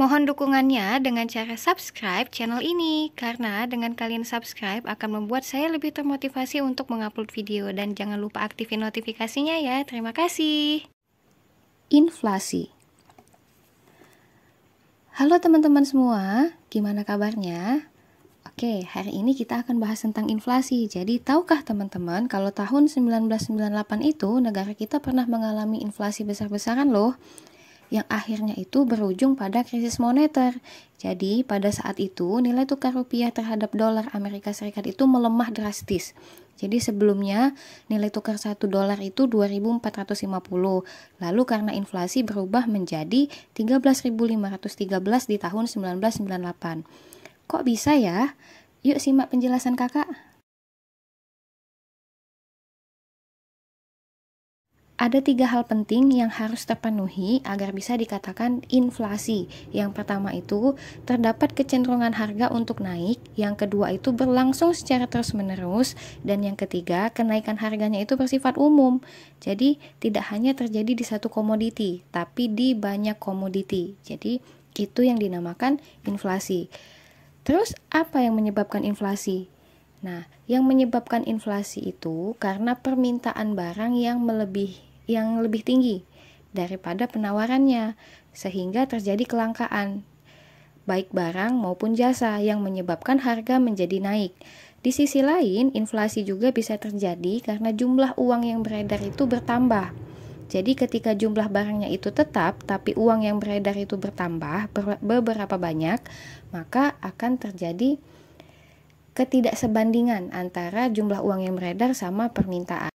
Mohon dukungannya dengan cara subscribe channel ini, karena dengan kalian subscribe akan membuat saya lebih termotivasi untuk mengupload video, dan jangan lupa aktifin notifikasinya ya. Terima kasih. Inflasi. Halo teman-teman semua, gimana kabarnya? Oke, hari ini kita akan bahas tentang inflasi. Jadi, tahukah teman-teman kalau tahun 1998 itu negara kita pernah mengalami inflasi besar-besaran loh, yang akhirnya itu berujung pada krisis moneter. Jadi, pada saat itu nilai tukar rupiah terhadap dolar Amerika Serikat itu melemah drastis. Jadi sebelumnya nilai tukar 1 dolar itu 2.450. Lalu karena inflasi berubah menjadi 13.513 di tahun 1998. Kok bisa ya? Yuk simak penjelasan kakak. Ada 3 hal penting yang harus terpenuhi agar bisa dikatakan inflasi. Yang pertama itu, terdapat kecenderungan harga untuk naik. Yang kedua itu berlangsung secara terus-menerus. Dan yang ketiga, kenaikan harganya itu bersifat umum. Jadi, tidak hanya terjadi di satu komoditi, tapi di banyak komoditi. Jadi, itu yang dinamakan inflasi. Terus, apa yang menyebabkan inflasi? Nah, yang menyebabkan inflasi itu karena permintaan barang yang lebih tinggi daripada penawarannya, sehingga terjadi kelangkaan baik barang maupun jasa yang menyebabkan harga menjadi naik. Di sisi lain, inflasi juga bisa terjadi karena jumlah uang yang beredar itu bertambah. Jadi ketika jumlah barangnya itu tetap, tapi uang yang beredar itu bertambah beberapa banyak, maka akan terjadi ketidaksebandingan antara jumlah uang yang beredar sama permintaan.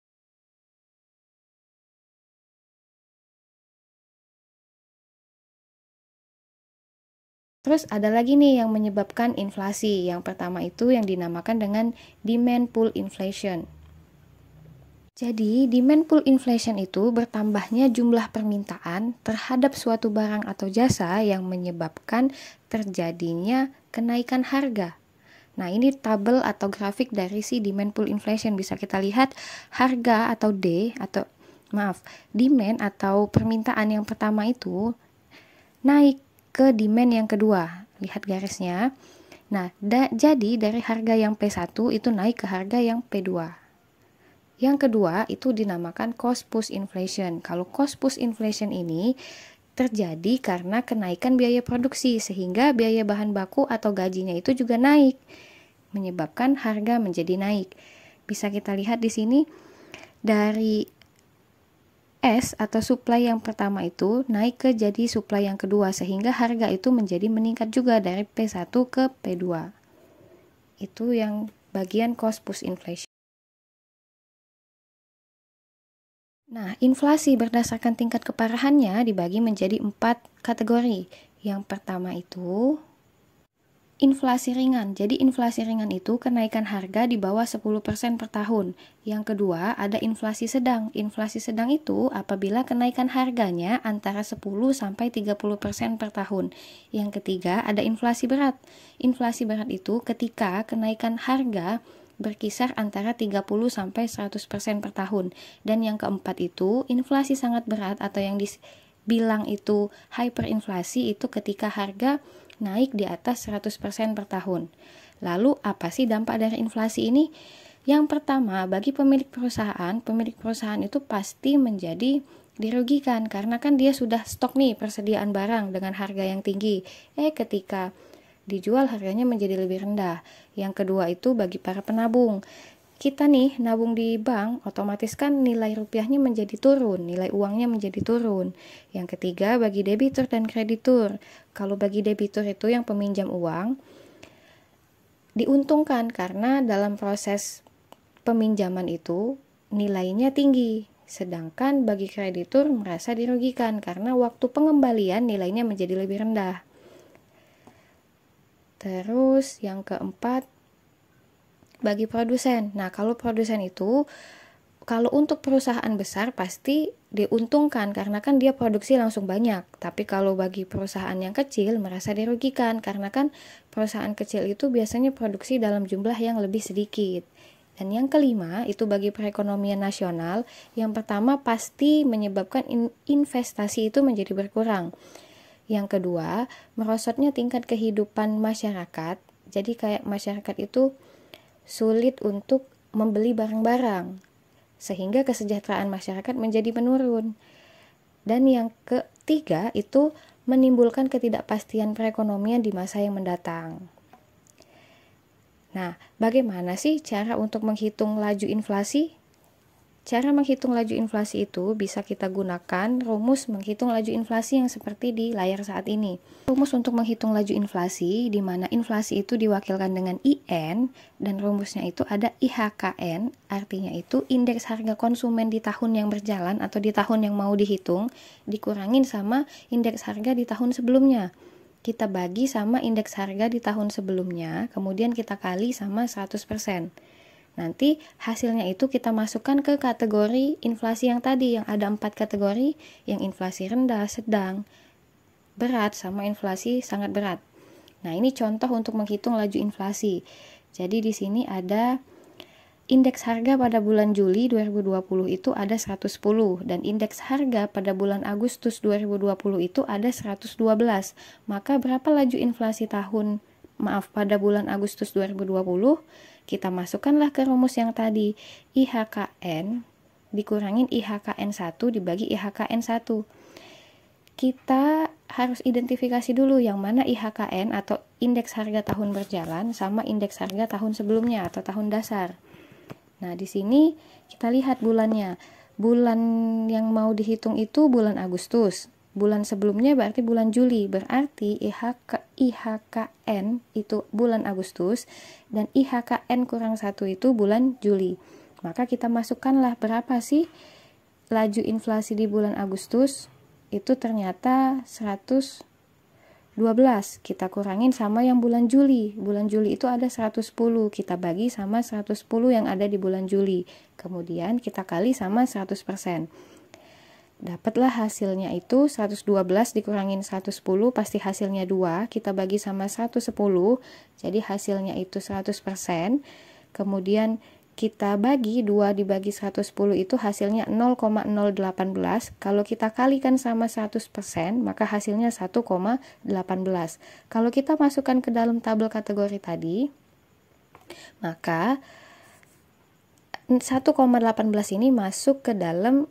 Terus ada lagi nih yang menyebabkan inflasi. Yang pertama itu yang dinamakan dengan demand pull inflation. Jadi, demand pull inflation itu bertambahnya jumlah permintaan terhadap suatu barang atau jasa yang menyebabkan terjadinya kenaikan harga. Nah, ini tabel atau grafik dari si demand pull inflation. Bisa kita lihat harga atau demand atau permintaan yang pertama itu naik ke demand yang kedua. Lihat garisnya. Nah, jadi dari harga yang P1 itu naik ke harga yang P2. Yang kedua itu dinamakan cost push inflation. Kalau cost push inflation ini terjadi karena kenaikan biaya produksi, sehingga biaya bahan baku atau gajinya itu juga naik, menyebabkan harga menjadi naik. Bisa kita lihat di sini dari S atau supply yang pertama itu naik ke jadi supply yang kedua, sehingga harga itu menjadi meningkat juga dari P1 ke P2. Itu yang bagian cost push inflation. Nah, inflasi berdasarkan tingkat keparahannya dibagi menjadi 4 kategori. Yang pertama itu inflasi ringan. Jadi inflasi ringan itu kenaikan harga di bawah 10% per tahun. Yang kedua ada inflasi sedang. Inflasi sedang itu apabila kenaikan harganya antara 10 sampai 30% per tahun. Yang ketiga ada inflasi berat. Inflasi berat itu ketika kenaikan harga berkisar antara 30 sampai 100% per tahun. Dan yang keempat itu inflasi sangat berat atau yang dibilang itu hyperinflasi, itu ketika harga naik di atas 100% per tahun. Lalu apa sih dampak dari inflasi ini? Yang pertama, bagi pemilik perusahaan itu pasti menjadi dirugikan karena kan dia sudah stok nih persediaan barang dengan harga yang tinggi. Ketika dijual harganya menjadi lebih rendah. Yang kedua itu bagi para penabung. Kita nih nabung di bank, otomatis kan nilai rupiahnya menjadi turun, nilai uangnya menjadi turun. Yang ketiga bagi debitur dan kreditur. Kalau bagi debitur itu yang peminjam uang, diuntungkan karena dalam proses peminjaman itu nilainya tinggi. Sedangkan bagi kreditur merasa dirugikan karena waktu pengembalian nilainya menjadi lebih rendah. Terus yang keempat bagi produsen. Nah, kalau produsen itu, kalau untuk perusahaan besar pasti diuntungkan karena kan dia produksi langsung banyak. Tapi kalau bagi perusahaan yang kecil merasa dirugikan karena kan perusahaan kecil itu biasanya produksi dalam jumlah yang lebih sedikit. Dan yang kelima, itu bagi perekonomian nasional, yang pertama pasti menyebabkan investasi itu menjadi berkurang. Yang kedua, merosotnya tingkat kehidupan masyarakat. Jadi kayak masyarakat itu sulit untuk membeli barang-barang, sehingga kesejahteraan masyarakat menjadi menurun. Dan yang ketiga, itu menimbulkan ketidakpastian perekonomian di masa yang mendatang. Nah, bagaimana sih cara untuk menghitung laju inflasi? Cara menghitung laju inflasi itu bisa kita gunakan rumus menghitung laju inflasi yang seperti di layar saat ini. Rumus untuk menghitung laju inflasi, di mana inflasi itu diwakilkan dengan IN, dan rumusnya itu ada IHKN, artinya itu indeks harga konsumen di tahun yang berjalan atau di tahun yang mau dihitung, dikurangin sama indeks harga di tahun sebelumnya. Kita bagi sama indeks harga di tahun sebelumnya, kemudian kita kali sama 100%. Nanti hasilnya itu kita masukkan ke kategori inflasi yang tadi, yang ada 4 kategori, yang inflasi rendah, sedang, berat, sama inflasi sangat berat. Nah, ini contoh untuk menghitung laju inflasi. Jadi di sini ada indeks harga pada bulan Juli 2020 itu ada 110, dan indeks harga pada bulan Agustus 2020 itu ada 112. Maka berapa laju inflasi pada bulan Agustus 2020? Kita masukkanlah ke rumus yang tadi, IHKN dikurangin IHKN 1 dibagi IHKN 1. Kita harus identifikasi dulu yang mana IHKN atau indeks harga tahun berjalan sama indeks harga tahun sebelumnya atau tahun dasar. Nah, di sini kita lihat bulannya. Bulan yang mau dihitung itu bulan Agustus. Bulan sebelumnya berarti bulan Juli, berarti IHKN itu bulan Agustus dan IHKN kurang 1 itu bulan Juli. Maka kita masukkanlah berapa sih laju inflasi di bulan Agustus, itu ternyata 112. Kita kurangin sama yang bulan Juli. Bulan Juli itu ada 110, kita bagi sama 110 yang ada di bulan Juli. Kemudian kita kali sama 100%. Dapatlah hasilnya itu 112 dikurangin 110, pasti hasilnya 2, kita bagi sama 110, jadi hasilnya itu 100%. Kemudian kita bagi 2 dibagi 110 itu hasilnya 0,018. Kalau kita kalikan sama 100%, maka hasilnya 1,18. Kalau kita masukkan ke dalam tabel kategori tadi, maka 1,18 ini masuk ke dalam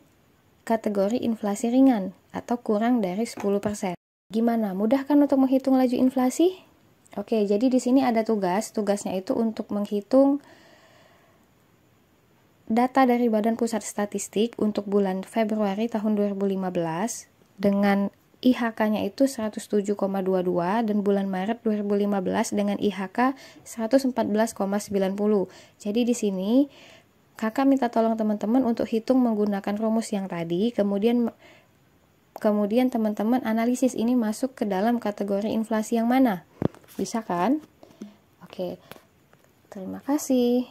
kategori inflasi ringan atau kurang dari 10%. Gimana? Mudah kan untuk menghitung laju inflasi? Oke, jadi di sini ada tugasnya itu untuk menghitung data dari Badan Pusat Statistik untuk bulan Februari tahun 2015 dengan IHK-nya itu 107,22 dan bulan Maret 2015 dengan IHK 114,90. Jadi di sini Kakak minta tolong teman-teman untuk hitung menggunakan rumus yang tadi, kemudian teman-teman analisis ini masuk ke dalam kategori inflasi yang mana. Bisa kan? Oke, terima kasih.